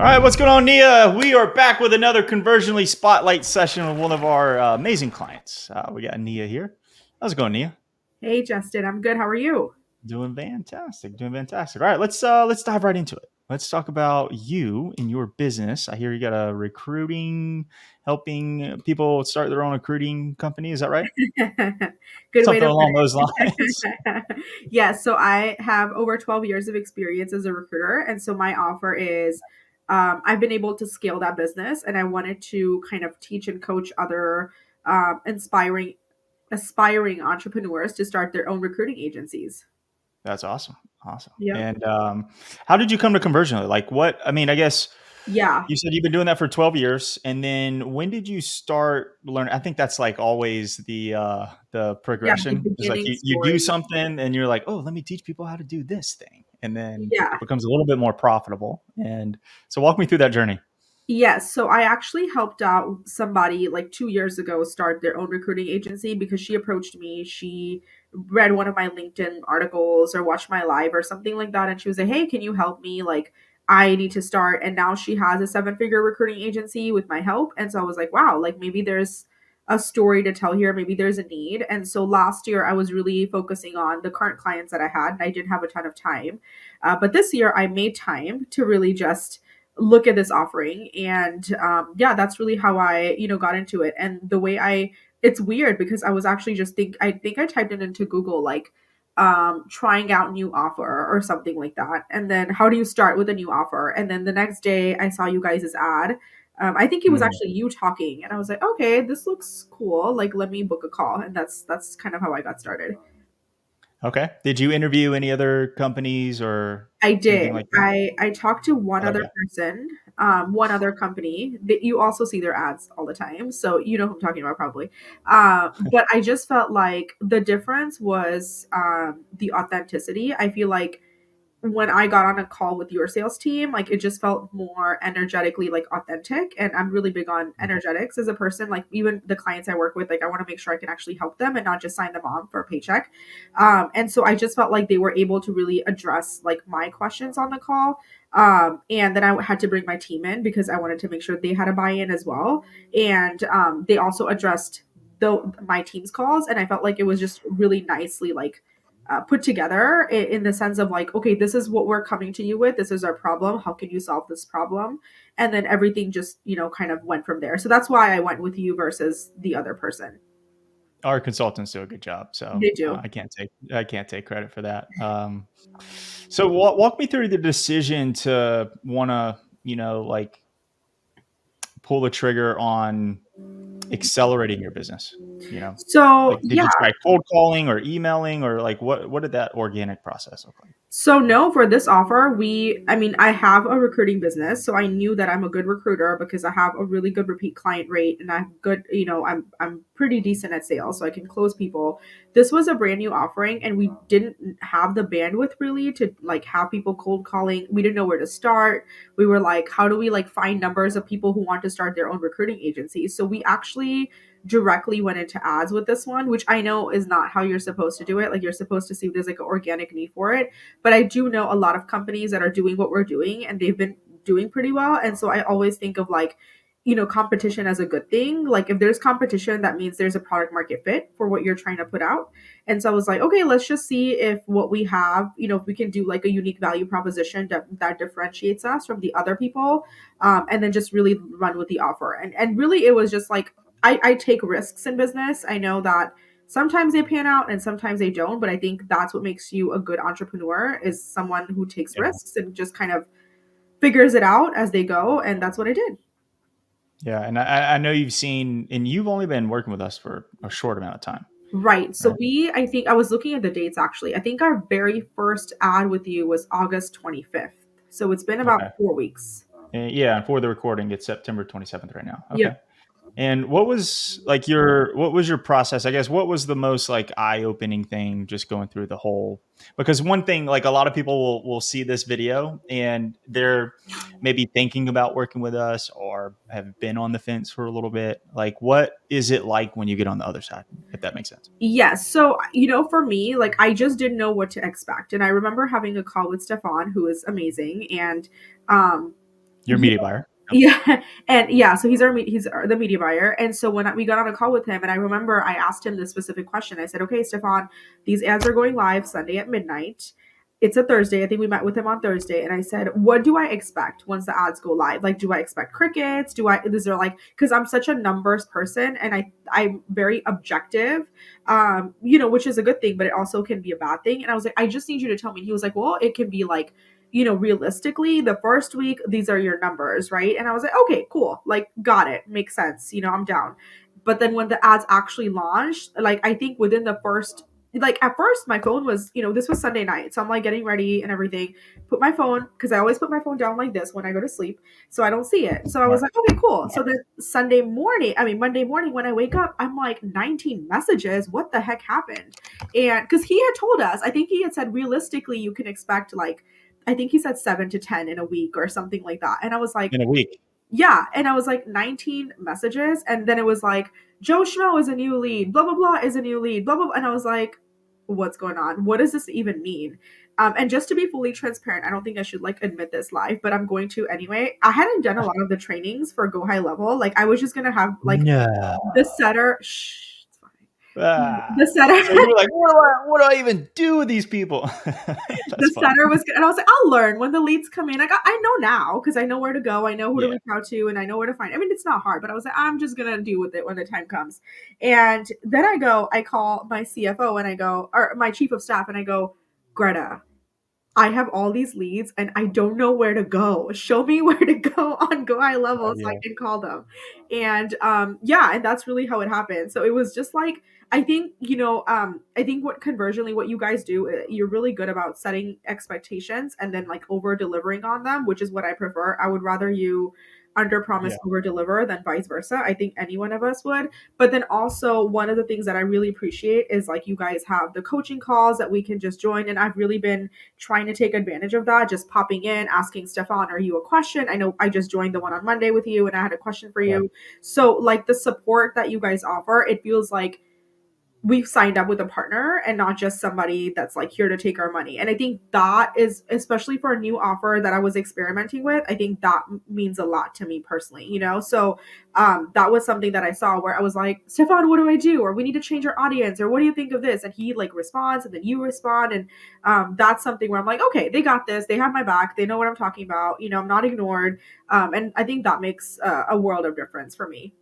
All right, what's going on, Neha? We are back with another Conversionally Spotlight session with one of our amazing clients. We got Neha here. How's it going, Neha? Hey Justin, I'm good. How are you? Doing fantastic. Doing fantastic. All right, let's dive right into it. Let's talk about you and your business. I hear you got a recruiting, helping people start their own recruiting company. Is that right? Good way Something to put along those lines. it. Yes, so I have over 12 years of experience as a recruiter. And so my offer is I've been able to scale that business and I wanted to kind of teach and coach other inspiring aspiring entrepreneurs to start their own recruiting agencies. That's awesome. Awesome. Yeah. And how did you come to Conversionally? Like, what? I mean, I guess Yeah. you said you've been doing that for 12 years, and then when did you start learning? I think that's like always the Yeah. The progression is like beginning you do story. something and you're like, oh, let me teach people how to do this thing, and then Yeah. it becomes a little bit more profitable. And so, walk me through that journey. Yes, so I actually helped out somebody like 2 years ago start their own recruiting agency because she approached me. She read one of my LinkedIn articles or watched my live or something like that, and she was like, "Hey, can you help me? Like, I need to start." And now she has a seven-figure recruiting agency with my help. And so I was like, "Wow, like maybe there's a story to tell here. Maybe there's a need." And so last year I was really focusing on the current clients that I had, and I didn't have a ton of time. But this year I made time to really just look at this offering. And yeah, that's really how I got into it. And the way I it's weird because I was actually just think I typed it into Google, like trying out new offer or something like that, and then how do you start with a new offer. And then the next day I saw you guys' ad. I think it was Mm, actually you talking, and I was like, okay, this looks cool, like let me book a call. And that's kind of how I got started. okay. Did you interview any other companies or I did. anything like that? I talked to one other Okay. person, one other company that you also see their ads all the time, so you know who I'm talking about probably. But I just felt like the difference was the authenticity. I feel like when I got on a call with your sales team, like it just felt more energetically like authentic. And I'm really big on energetics as a person. Like even the clients I work with, like I want to make sure I can actually help them and not just sign them on for a paycheck. And so I just felt like they were able to really address like my questions on the call. And then I had to bring my team in because I wanted to make sure they had a buy-in as well. And they also addressed my team's calls, and I felt like it was just really nicely like put together in the sense of like, okay, this is what we're coming to you with. This is our problem. How can you solve this problem? And then everything just, kind of went from there. So that's why I went with you versus the other person. Our consultants do a good job, so They do. I can't take credit for that. So walk me through the decision to want to like pull the trigger on accelerating your business. So, Like did yeah. you try cold calling or emailing or like what did that organic process look like? So no, for this offer, I mean, I have a recruiting business, so I knew that I'm a good recruiter because I have a really good repeat client rate, and I'm good, I'm pretty decent at sales, so I can close people. This was a brand new offering, and we didn't have the bandwidth really to like have people cold calling. We didn't know where to start. We were like, how do we like find numbers of people who want to start their own recruiting agency? So we actually directly went into ads with this one, which I know is not how you're supposed to do it. Like you're supposed to see if there's like an organic need for it, but I do know a lot of companies that are doing what we're doing and they've been doing pretty well. And so I always think of like, competition as a good thing. Like if there's competition, that means there's a product market fit for what you're trying to put out. And so I was like, okay, let's just see if what we have, if we can do like a unique value proposition that differentiates us from the other people, and then just really run with the offer. And really, it was just like I take risks in business. I know that sometimes they pan out and sometimes they don't, but I think that's what makes you a good entrepreneur is someone who takes Yeah. risks and just kind of figures it out as they go. And that's what I did. Yeah, and I know you've seen, and you've only been working with us for a short amount of time, Right. So right? I think I was looking at the dates actually. I think our very first ad with you was August 25th. So it's been about Okay. 4 weeks. Yeah, and for the recording, it's September 27th right now. Okay. Yep. And what was your process? I guess what was the most like eye-opening thing just going through the whole, because one thing, like a lot of people will see this video and they're maybe thinking about working with us or have been on the fence for a little bit. Like what is it like when you get on the other side, if that makes sense? Yes. So, for me, like I just didn't know what to expect. And I remember having a call with Stefan, who is amazing. And Your media buyer. Yeah, and yeah, so the media buyer, and so when we got on a call with him, and I remember I asked him this specific question. I said, "Okay, Stefan, these ads are going live Sunday at midnight. It's a Thursday. I think we met with him on Thursday, and I said, what do I expect once the ads go live? Like, do I expect crickets? Is there like, because I'm such a numbers person, and I'm very objective, which is a good thing, but it also can be a bad thing. And I was like, I just need you to tell me. And he was like, well, it can be like, realistically, the first week, these are your numbers, right? And I was like, okay, cool. Like, got it. Makes sense. I'm down. But then when the ads actually launched, like, I think within the first, like, at first, my phone was, this was Sunday night. So I'm like getting ready and everything. Put my phone, because I always put my phone down like this when I go to sleep. So I don't see it. So I was Smart. like, okay, cool. So then Monday morning, when I wake up, I'm like 19 messages. What the heck happened? And because he had told us, I think he had said realistically, you can expect like, I think he said 7 to 10 in a week or something like that. And I was like, In a week. yeah. And I was like, 19 messages. And then it was like, Joe Schmo is a new lead, blah, blah, blah is a new lead, blah, blah, blah. And I was like, what's going on? What does this even mean? And just to be fully transparent, I don't think I should like admit this live, but I'm going to anyway. I hadn't done a lot of the trainings for Go High Level. Like, I was just going to have like No. the setter, shh, it's fine. Ah. The setter, So you were like, what do I even do with these people? That's the funny. center was good. And I was like, I'll learn when the leads come in. I know now because I know where to go. I know who to Yeah. reach out to and I know where to find. I mean, it's not hard, but I was like, I'm just going to deal with it when the time comes. And then I call my CFO and I go, or my chief of staff, and I go, Greta, I have all these leads and I don't know where to go. Show me where to go on Go High Level so I Yeah. can call them. And yeah, and that's really how it happened. So it was just like, I think, I think what you guys do, you're really good about setting expectations and then like over delivering on them, which is what I prefer. I would rather you under promise Yeah. over deliver than vice versa. I think any one of us would. But then also one of the things that I really appreciate is like you guys have the coaching calls that we can just join. And I've really been trying to take advantage of that, just popping in, asking Stefan, are you a question? I know I just joined the one on Monday with you and I had a question for Yeah. you. So, like the support that you guys offer, it feels like we've signed up with a partner and not just somebody that's like here to take our money. And I think that is, especially for a new offer that I was experimenting with, I think that means a lot to me personally, So that was something that I saw where I was like, Stefan, what do I do? Or we need to change our audience, or what do you think of this? And he like responds and then you respond. And that's something where I'm like, okay, they got this. They have my back. They know what I'm talking about. I'm not ignored. And I think that makes a world of difference for me.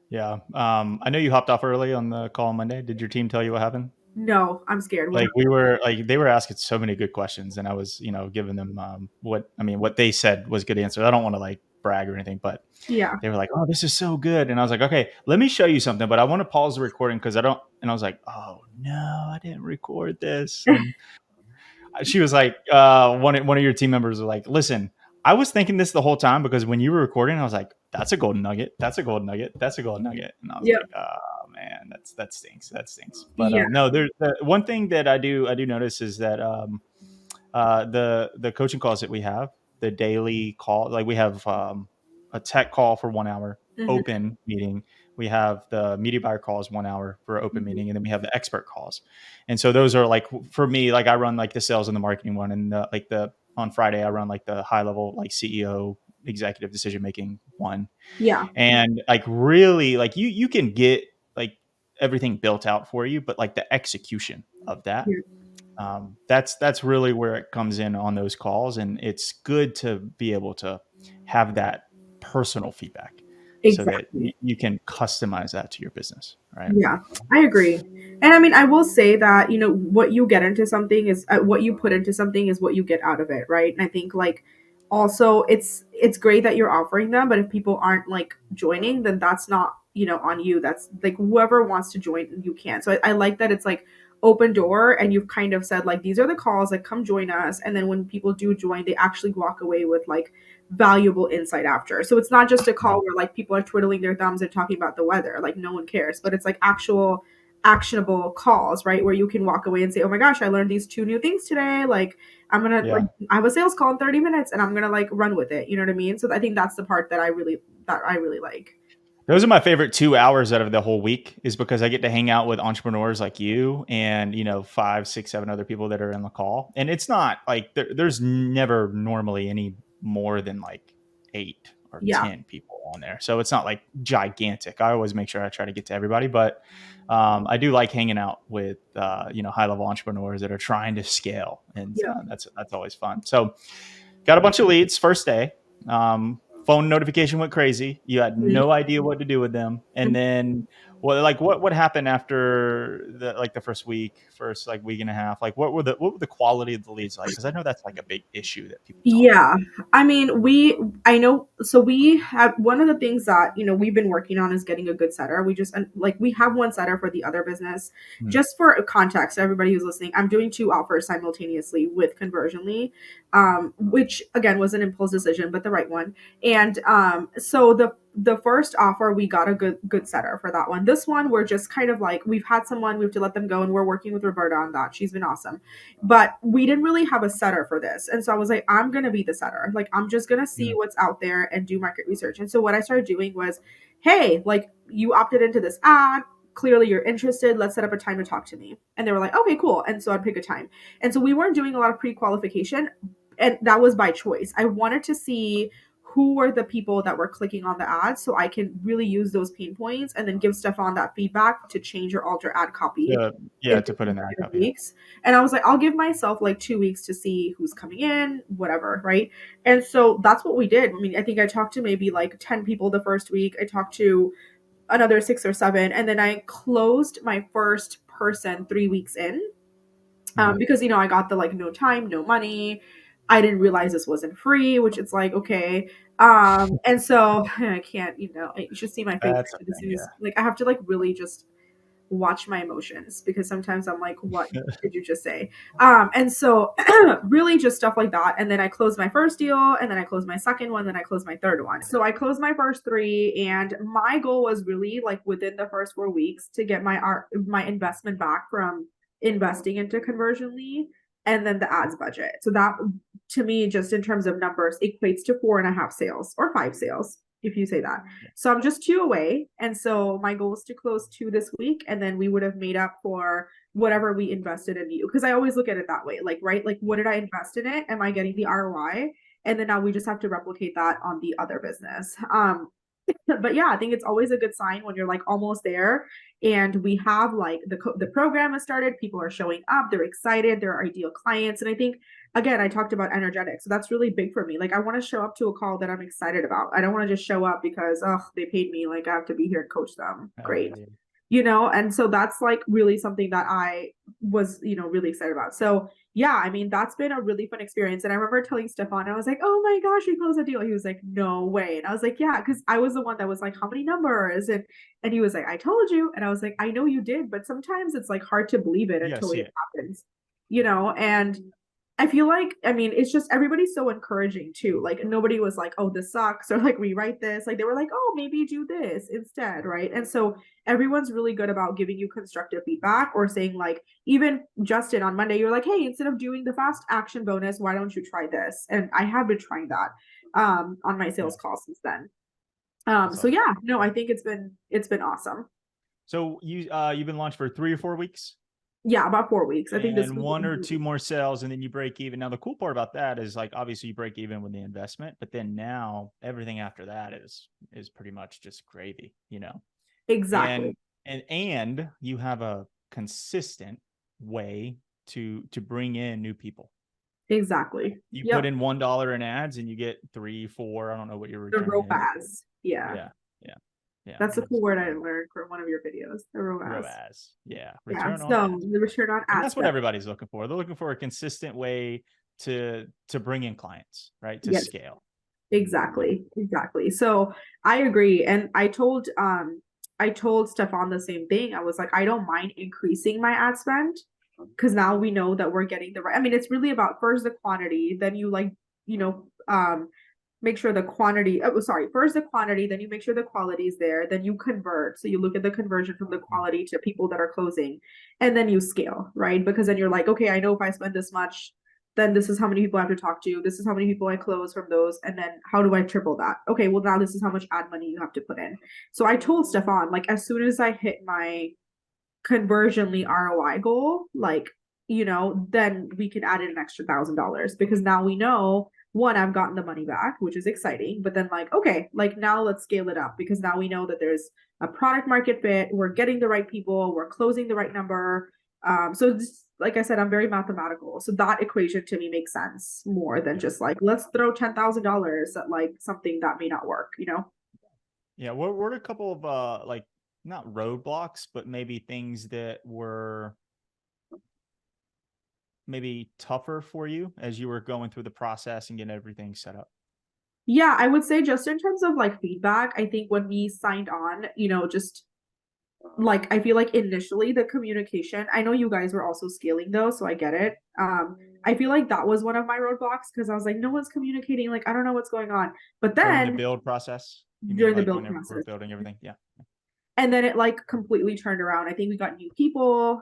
Yeah. I know you hopped off early on the call on Monday. Did your team tell you what happened? No, I'm scared. What? They were asking so many good questions, and I was, giving them what they said was good answers. I don't want to like brag or anything, but Yeah. they were like, "Oh, this is so good," and I was like, "Okay, let me show you something," but I want to pause the recording because I don't. And I was like, "Oh no, I didn't record this," and she was like, one of your team members was like, listen, I was thinking this the whole time because when you were recording, I was like, that's a golden nugget. That's a golden nugget. That's a golden nugget. And I was Yeah. like, oh man, that stinks. That stinks. But Yeah. no, there's one thing that I do notice is that the coaching calls that we have, the daily call, like we have a tech call for 1 hour, Mhm, open meeting. We have the media buyer calls 1 hour for open mhm. meeting, and then we have the expert calls. And so those are like for me, like I run like the sales and the marketing one, and like the on Friday I run like the high level like CEO executive decision making one. Yeah. And like really like you can get like everything built out for you, but like the execution of that, Yeah. that's really where it comes in on those calls, and it's good to be able to have that personal feedback so that Exactly. you can customize that to your business, right? Yeah, I agree. And I mean, I will say that, what you get into something is what you put into something is what you get out of it, right? And I think like also it's great that you're offering them, but if people aren't like joining, then that's not, on you. That's like whoever wants to join, you can. So I like that it's like open door and you've kind of said like these are the calls, like come join us. And then when people do join, they actually walk away with like valuable insight after. So it's not just a Yeah. call where like people are twiddling their thumbs and talking about the weather, like no one cares, but it's like actual actionable calls, right? Where you can walk away and say, "Oh my gosh, I learned these two new things today. Like I'm going to like Yeah. I have a sales call in 30 minutes and I'm going to like run with it." You know what I mean? So I think that's the part that I really like. Those are my favorite 2 hours out of the whole week, is because I get to hang out with entrepreneurs like you and, 5, 6, 7 other people that are in the call. And it's not like there's never normally any more than like 8 or Yeah. 10 people on there. So it's not like gigantic. I always make sure I try to get to everybody, but I do like hanging out with high level entrepreneurs that are trying to scale, and Yeah. that's always fun. So got a bunch of leads first day. Phone notification went crazy. You had no idea what to do with them, and then what happened after the first week, first like week and a half? Like what were the quality of the leads like? Because I know that's like a big issue that people talk about. Yeah. I mean, I know, so we have one of the things that, we've been working on is getting a good setter. We just, and, like, we have one setter for the other business. Hmm. Just for context, everybody who's listening, I'm doing two offers simultaneously with Conversionly, which again was an impulse decision, but the right one. And so the first offer, we got a good setter for that one. This one, we're just kind of like, we've had someone, we have to let them go, and we're working with Roberta on that. She's been awesome, but we didn't really have a setter for this. And so I was like, I'm going to be the setter. Like, I'm just going to see Hmm. what's out there and do market research. And so what I started doing was, hey, like, you opted into this ad. Clearly you're interested. Let's set up a time to talk to me. And they were like, okay, cool. And so I'd pick a time. And so we weren't doing a lot of pre-qualification. And that was by choice. I wanted to see who were the people that were clicking on the ads so I can really use those pain points and then give Stefan that feedback to change or alter ad copy Yeah, in yeah, to put in that copy. Yeah. weeks. And I was like, I'll give myself like 2 weeks to see who's coming in, whatever, right? And so that's what we did. I mean, I think I talked to maybe like 10 people the first week. I talked to another 6 or 7, and then I closed my first person 3 weeks in, Hmm. because I got the like no time, no money. I didn't realize this wasn't free, which it's like okay. And so I can't, you should see my face That's as okay. soon as like I have to like really just watch my emotions because sometimes I'm like, what did you just say? And so really just stuff like that. And then I closed my first deal, and then I closed my second one, then I closed my third one. So I closed my first three, and my goal was really like within the first 4 weeks to get my investment back from investing into Conversionly and then the ads budget. So that to me, just in terms of numbers, equates to 4.5 sales or 5 sales, if you say that. Yeah. So I'm just two away. And so my goal is to close two this week. And then we would have made up for whatever we invested in you. Because I always look at it that way. Like, right? Like, what did I invest in it? Am I getting the ROI? And then now we just have to replicate that on the other business. But yeah, I think it's always a good sign when you're like almost there, and we have like the program has started, people are showing up, they're excited, they're our ideal clients. And I think, again, I talked about energetics, so that's really big for me. Like, I want to show up to a call that I'm excited about. I don't want to just show up because, oh, they paid me, like I have to be here and coach them. Great. Yeah. And so that's like really something that I was, really excited about. So yeah, I mean, that's been a really fun experience. And I remember telling Stefan, I was like, oh my gosh, we closed a deal. He was like, no way. And I was like, yeah, because I was the one that was like, how many numbers? And he was like, I told you. And I was like, I know you did, but sometimes it's like hard to believe it You gotta until see it it. happens, and I feel like, I mean, it's just everybody's so encouraging too. Like, nobody was like, oh, this sucks, or like rewrite this. Like, they were like, oh, maybe do this instead, right? And so everyone's really good about giving you constructive feedback, or saying, like, even Justin on Monday, you're like, hey, instead of doing the fast action bonus, why don't you try this? And I have been trying that on my Yeah, sales call since then. that's So awesome. yeah, no, I think it's been awesome. So you've been launched for 3 or 4 weeks, Yeah, about 4 weeks. I think this and week. one or two more sales, and then you break even. Now the cool part about that is like obviously you break even with the investment, but then now everything after that is pretty much just gravy. Exactly. And and you have a consistent way to bring in new people. Exactly. You put Yep. in $1 in ads and you get 3, 4. I don't know what your The return is. ROAS. Yeah. Yeah, yeah, yeah. That's a cool It's word I learned from one of your videos. The ROAS. ROAS. Yeah, Yeah. return on So ads. the return on And ad that's what spend. everybody's looking for. They're looking for a consistent way to bring in clients, right? To Yes. scale. Yeah. Exactly. Exactly. So I agree. And I told Stefan the same thing. I was like, I don't mind increasing my ad spend because now we know that we're getting the right. I mean, it's really about first the quantity, then you like, you know, make sure the quantity, oh sorry, first the quantity, then you make sure the quality is there, then you convert, so you look at the conversion from the quality to people that are closing, and then you scale, right? Because then you're like, okay, I know if I spend this much, then this is how many people I have to talk to, this is how many people I close from those, and then how do I triple that? Okay, well, now this is how much ad money you have to put in. So I told Stefan, like, as soon as I hit my Conversionly ROI goal, like, then we can add in an extra $1,000, because now we know one, I've gotten the money back, which is exciting. But then like, okay, like now let's scale it up because now we know that there's a product market fit, we're getting the right people, we're closing the right number. So just, like I said, I'm very mathematical. So that equation to me makes sense more than Yeah. just like, let's throw $10,000 at like something that may not work, you know? Yeah. What were a couple of like not roadblocks, but maybe things that were maybe tougher for you as you were going through the process and getting everything set up? Yeah, I would say just in terms of like feedback, I think when we signed on, just like I feel like initially the communication, I know you guys were also scaling though, so I get it. I feel like that was one of my roadblocks because I was like, no one's communicating, like I don't know what's going on. But During the then build process? You mean during the like build whenever we're process, building everything? Yeah. and then it like completely turned around. I think we got new people.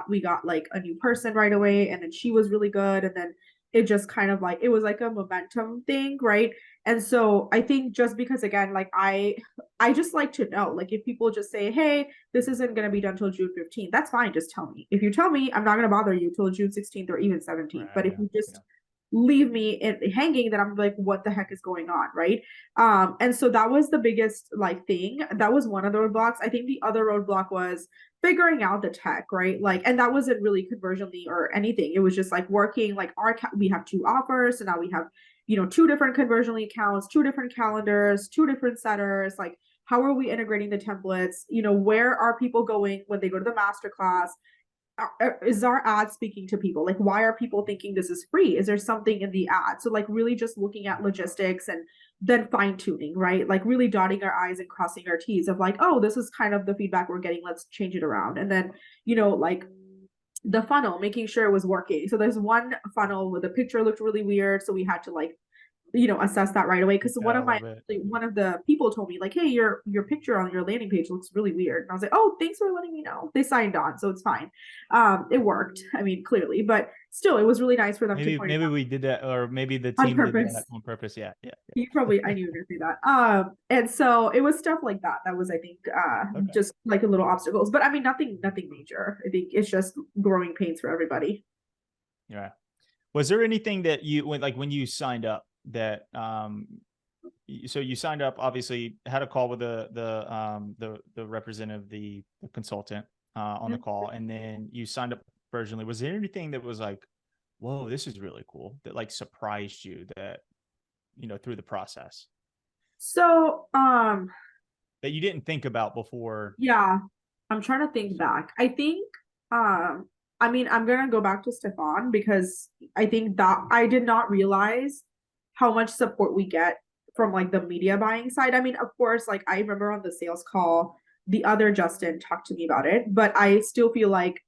We got like a new person right away, and then she was really good, and then it just kind of like it was like a momentum thing, right? And so I think just because again, like I just like to know, like if people just say, hey, this isn't gonna be done till June 15th, that's fine, just tell me. If you tell me, I'm not gonna bother you till June 16th or even 17th. Right. But if Yeah. you just Yeah. leave me hanging, then I'm like, what the heck is going on, right? And so that was the biggest like thing. That was one of the roadblocks. I think the other roadblock was figuring out the tech, right? Like, and that wasn't really conversionly or anything. It was just like working like we have two offers, so now we have two different conversionly accounts, two different calendars, two different setters. Like, how are we integrating the templates? Where are people going when they go to the master class? Is our ad speaking to people? Like, why are people thinking this is free? Is there something in the ad? So like really just looking at logistics and then fine tuning, right? Like really dotting our i's and crossing our t's of like, oh, this is kind of the feedback we're getting, let's change it around. And then like the funnel, making sure it was working. So there's one funnel where the picture looked really weird, so we had to like assess that right away. Take Because that a little bit. one of the people told me like, hey, your picture on your landing page looks really weird. And I was like, oh, thanks for letting me know. They signed on, so it's fine. It worked. I mean, clearly, but still, it was really nice for them to point it Maybe we did that, or maybe the out on team did that purpose. on purpose. Yeah. Yeah. You probably, I knew you were gonna say that. And so it was stuff like that. That was, I think, Yeah. Okay. just like a little obstacles. But I mean, nothing major. I think it's just growing pains for everybody. Yeah. Was there anything that you when you signed up that so you signed up, obviously had a call with the representative, the consultant on the call, and then you signed up originally. Was there anything that was like, whoa, this is really cool, that like surprised you, that through the process, So, that you didn't think about before? yeah, I'm trying to think back. I think, I mean, I'm gonna go back to Stefan because I think that I did not realize how much support we get from like the media buying side. I mean, of course, like I remember on the sales call, the other Justin talked to me about it, but I still feel like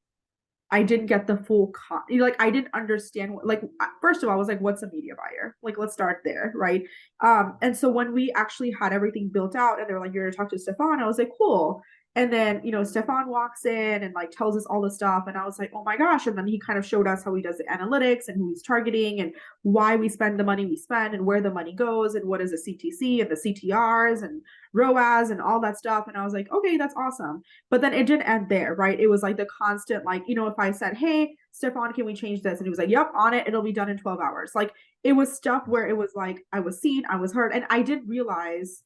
I didn't get the full like I didn't understand like first of all I was like, what's a media buyer? Like let's start there, right? And so when we actually had everything built out and they're like, you're gonna talk to Stefan, I was like, cool. And then Stefan walks in and like tells us all the stuff, and I was like, oh my gosh. And then he kind of showed us how he does the analytics and who he's targeting and why we spend the money we spend and where the money goes and what is a CTC and the CTRs and ROAS and all that stuff. And I was like, okay, that's awesome. But then it didn't end there, right? It was like the constant, like, if I said, hey, Stefan, can we change this? And he was like, yep, on it. It'll be done in 12 hours. Like it was stuff where it was like, I was seen, I was heard. And I didn't realize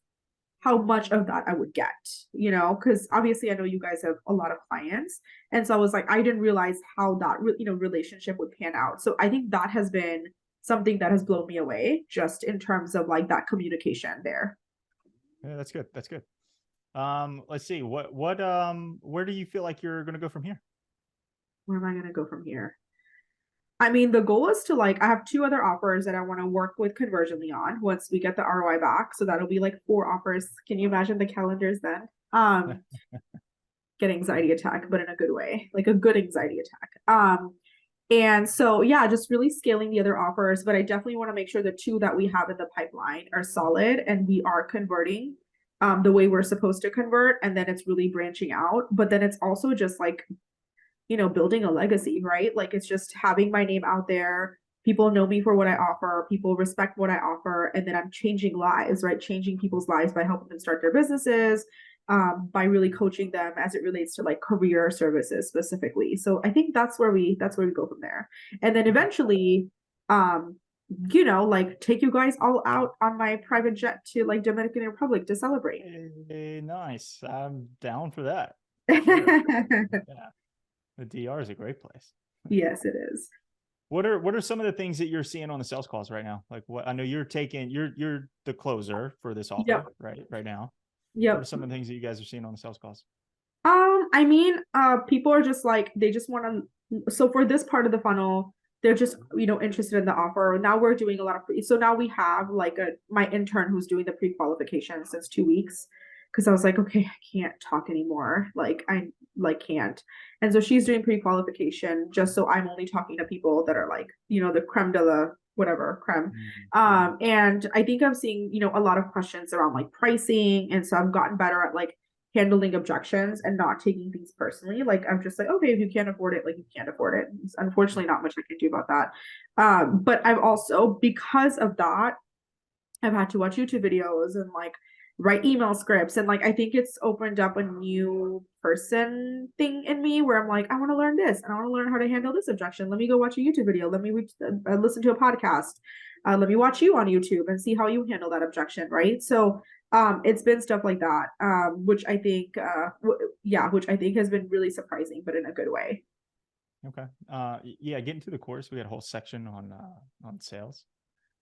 how much of that I would get, because obviously I know you guys have a lot of clients. And so I was like, I didn't realize how that, relationship would pan out. So I think that has been something that has blown me away just in terms of like that communication there. Yeah, that's good. That's good. Let's see. Where do you feel like you're gonna go from here? Where am I going to go from here? I mean, the goal is to like, I have two other offers that I want to work with Conversionly on once we get the ROI back. So that'll be like four offers. Can you imagine the calendars then? Get anxiety attack, but in a good way, like a good anxiety attack. And so yeah, just really scaling the other offers, but I definitely want to make sure the two that we have in the pipeline are solid and we are converting the way we're supposed to convert, and then it's really branching out. But then it's also just like building a legacy, right? Like it's just having my name out there. People know me for what I offer. People respect what I offer. And then I'm changing lives, right? Changing people's lives by helping them start their businesses, by really coaching them as it relates to like career services specifically. So I think that's where we go from there. And then Okay. eventually, um, like take you guys all out on my private jet to like Dominican Republic to celebrate. Hey, nice. I'm down for that for sure. Yeah, the DR is a great place. Yes, it is. What are some of the things that you're seeing on the sales calls right now? Like what I know you're the closer for this Yep. offer right now. What are Yep. some of the things that you guys are seeing on the sales calls? I mean, people are just like they just want to. So for this part of the funnel, they're just interested in the offer. Now we're doing a lot of so now we have like a my intern who's doing the pre-qualification since 2 weeks because I was like, okay, I can't talk anymore. Like I like can't, and so she's doing pre-qualification just so I'm only talking to people that are like the creme de la whatever creme. Mm. And I think I'm seeing a lot of questions around like pricing, and so I've gotten better at like handling objections and not taking things personally. Like I'm just like, okay, if you can't afford it, like you can't afford it. It's unfortunately not much I can do about that. But I've also, because of that, I've had to watch YouTube videos and like write email scripts. And like I think it's opened up a new person thing in me where I'm like, I want to learn this and I want to learn how to handle this objection. Let me go watch a YouTube video. Let me listen to a podcast. Let me watch you on YouTube and see how you handle that objection, right? So it's been stuff like that, which I think yeah, which I think has been really surprising, but in a good way. Okay. Yeah, getting to the course, we had a whole section on sales.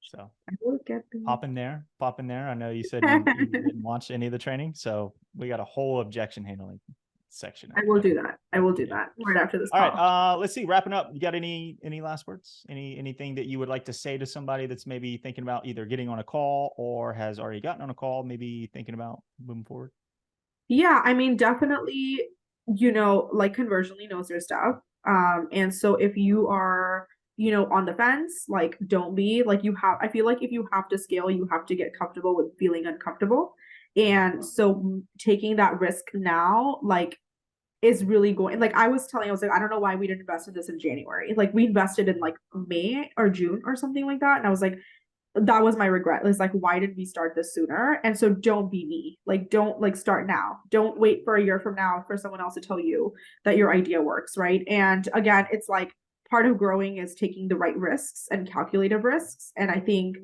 So I will get the pop in there. I know you said you didn't watch any of the training, so we got a whole objection handling section in I there. will do that. I will do Yeah. that right after this All right. call. Let's see. Wrapping up. You got any last words? Anything that you would like to say to somebody that's maybe thinking about either getting on a call or has already gotten on a call, maybe thinking about moving forward? Yeah, I mean, definitely, like conversionally knows their stuff. And so if you are, on the fence, like don't be like I feel like if you have to scale, you have to get comfortable with feeling uncomfortable. And so taking that risk now, like is really going like I was like, I don't know why we didn't invest in this in January. Like we invested in like May or June or something like that. And I was like, that was my regret. It's like, why did we start this sooner? And so don't be me. Like, don't like start now. Don't wait for a year from now for someone else to tell you that your idea works, right? And again, it's like part of growing is taking the right risks and calculated risks. And I think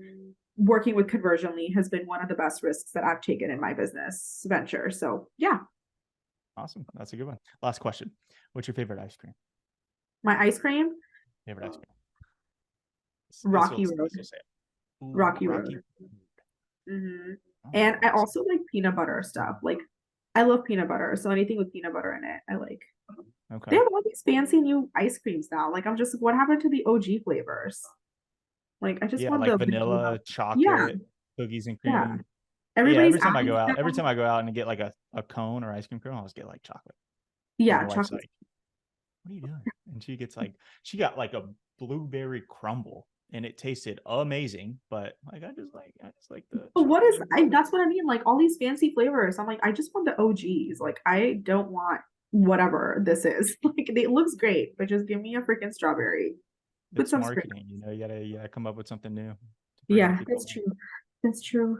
working with Conversionly has been one of the best risks that I've taken in my business venture. So yeah, Awesome. That's a good one. Last question. What's your favorite ice cream? my ice cream, Favorite ice cream? Rocky Road, This will say it. Ooh, Rocky Rocky. Road. Mm-hmm. And Oh, I awesome. also like peanut butter stuff. Like I love peanut butter, so anything with peanut butter in it, I like. They Okay. have all these fancy new ice creams now. Like I'm just, what happened to the OG flavors? Like I just Yeah, want like the vanilla. vanilla, Yeah, chocolate, cookies and yeah. cream. Yeah, Everybody's adding every them. time I go out and get like a cone or ice cream cone, I always get like chocolate. And my Yeah, wife's chocolate. like, "What are you doing?" And she got like a blueberry crumble, and it tasted amazing. But like, I just like the But what is chocolate. that's what I mean. Like all these fancy flavors. I'm like, I just want the OGs. Like I don't want whatever this is. Like it looks great, but just give me a freaking strawberry. Put It's some spring. marketing, you know. You gotta come up with something new to bring the Yeah, people that's in. true. That's true.